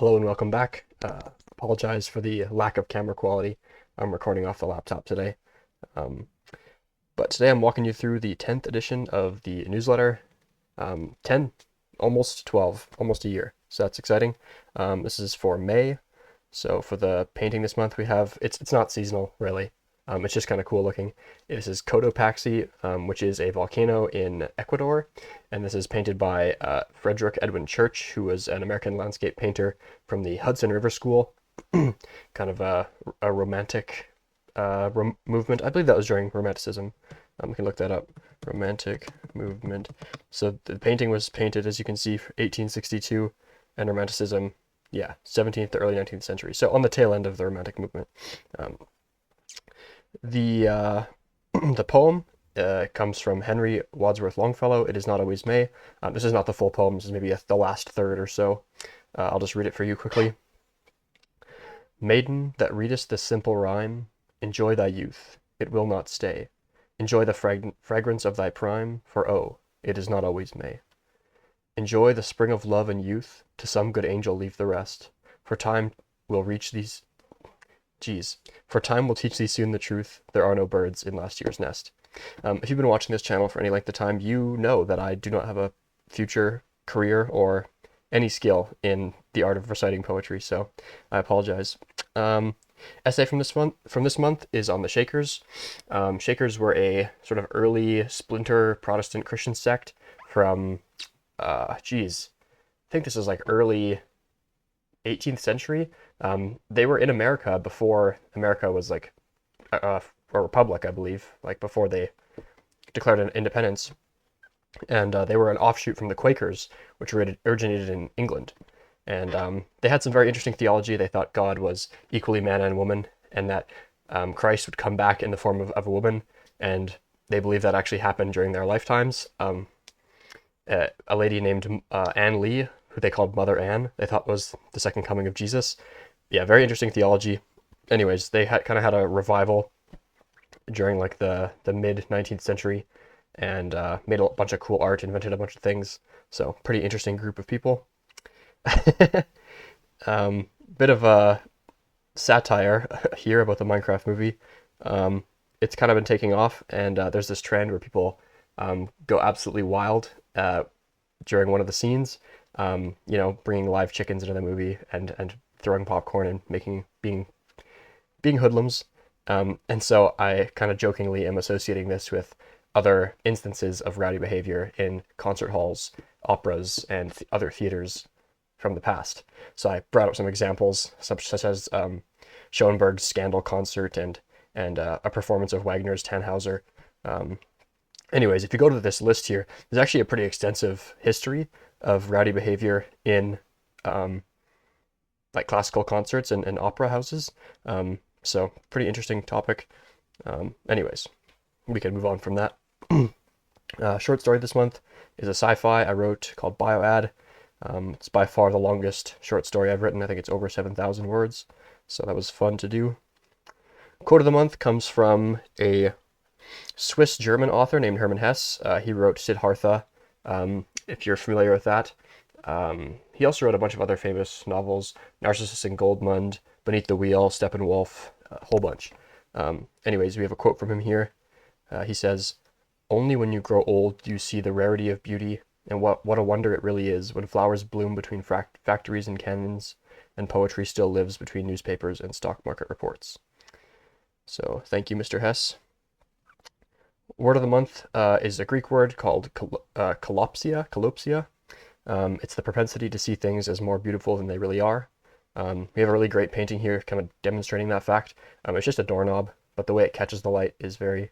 Hello and welcome back. Apologize for the lack of camera quality. I'm recording off the laptop today. Um, but today I'm walking you through the 10th edition of the newsletter. 10, almost 12, almost a year. So that's exciting. This is for May. So for the painting this month, we have, it's not seasonal really. It's just kind of cool looking. This is Cotopaxi, which is a volcano in Ecuador. And this is painted by Frederick Edwin Church, who was an American landscape painter from the Hudson River School. Kind of a romantic movement. I believe that was during Romanticism. We can look that up. Romantic movement. So the painting was painted, as you can see, 1862, and Romanticism, yeah, 17th to early 19th century. So on the tail end of the Romantic movement. Um, the the poem comes from Henry Wadsworth Longfellow. It is not always May. This is not the full poem. This is maybe the last third or so. I'll just read it for you quickly. Maiden that readest this simple rhyme, enjoy thy youth, it will not stay. Enjoy the fragrance of thy prime, for oh, it is not always May. Enjoy the spring of love and youth, to some good angel leave the rest, for time will reach these. For time will teach thee soon the truth, there are no birds in last year's nest. If you've been watching this channel for any length of time, you know that I do not have a future career or any skill in the art of reciting poetry, so I apologize. Essay from this month is on the Shakers. Shakers were a sort of early splinter Protestant Christian sect from, I think this is like early 18th century. They were in America before America was like a republic, I believe, like before they declared an independence. And they were an offshoot from the Quakers, which originated in England. And they had some very interesting theology. They thought God was equally man and woman, and that Christ would come back in the form of a woman. And they believed that actually happened during their lifetimes. A lady named Anne Lee, who they called Mother Anne, they thought was the second coming of Jesus. Yeah, very interesting theology. Anyways, they kind of had a revival during like the mid 19th century, and made a bunch of cool art, invented a bunch of things. So pretty interesting group of people. Bit of a satire here about the Minecraft movie. It's kind of been taking off, and there's this trend where people go absolutely wild during one of the scenes. Bringing live chickens into the movie and throwing popcorn and being hoodlums. And so I kind of jokingly am associating this with other instances of rowdy behavior in concert halls, operas, and other theaters from the past. So I brought up some examples, such as Schoenberg's Scandal concert and a performance of Wagner's Tannhauser. Anyways, if you go to this list here, there's actually a pretty extensive history of rowdy behavior in like classical concerts and opera houses. So pretty interesting topic. Anyways, we can move on from that. Short story this month is a sci-fi I wrote called Bioad. It's by far the longest short story I've written. I think it's over 7,000 words. So that was fun to do. Quote of the month comes from a Swiss-German author named Hermann Hesse. He wrote Siddhartha, if you're familiar with that. He also wrote a bunch of other famous novels, Narcissus and Goldmund, Beneath the Wheel, Steppenwolf, a whole bunch. Anyways, we have a quote from him here. He says, "Only when you grow old do you see the rarity of beauty, and what a wonder it really is when flowers bloom between factories and canyons, and poetry still lives between newspapers and stock market reports." So thank you, Mr. Hesse. Word of the month is a Greek word called kalopsia. It's the propensity to see things as more beautiful than they really are. We have a really great painting here kind of demonstrating that fact. It's just a doorknob, but the way it catches the light is very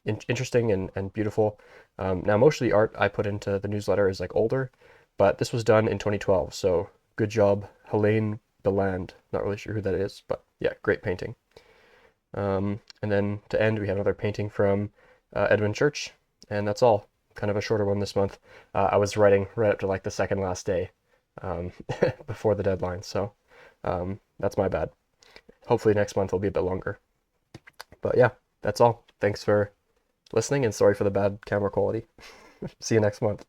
interesting and beautiful. Now, most of the art I put into the newsletter is like older, but this was done in 2012, so good job, Helene Beland. Not really sure who that is, but yeah, great painting. And then to end, we have another painting from Edwin Church, and that's all. Kind of a shorter one this month. I was writing right up to like the second last day before the deadline, so that's my bad. Hopefully next month will be a bit longer. But yeah, that's all. Thanks for listening, and sorry for the bad camera quality. See you next month.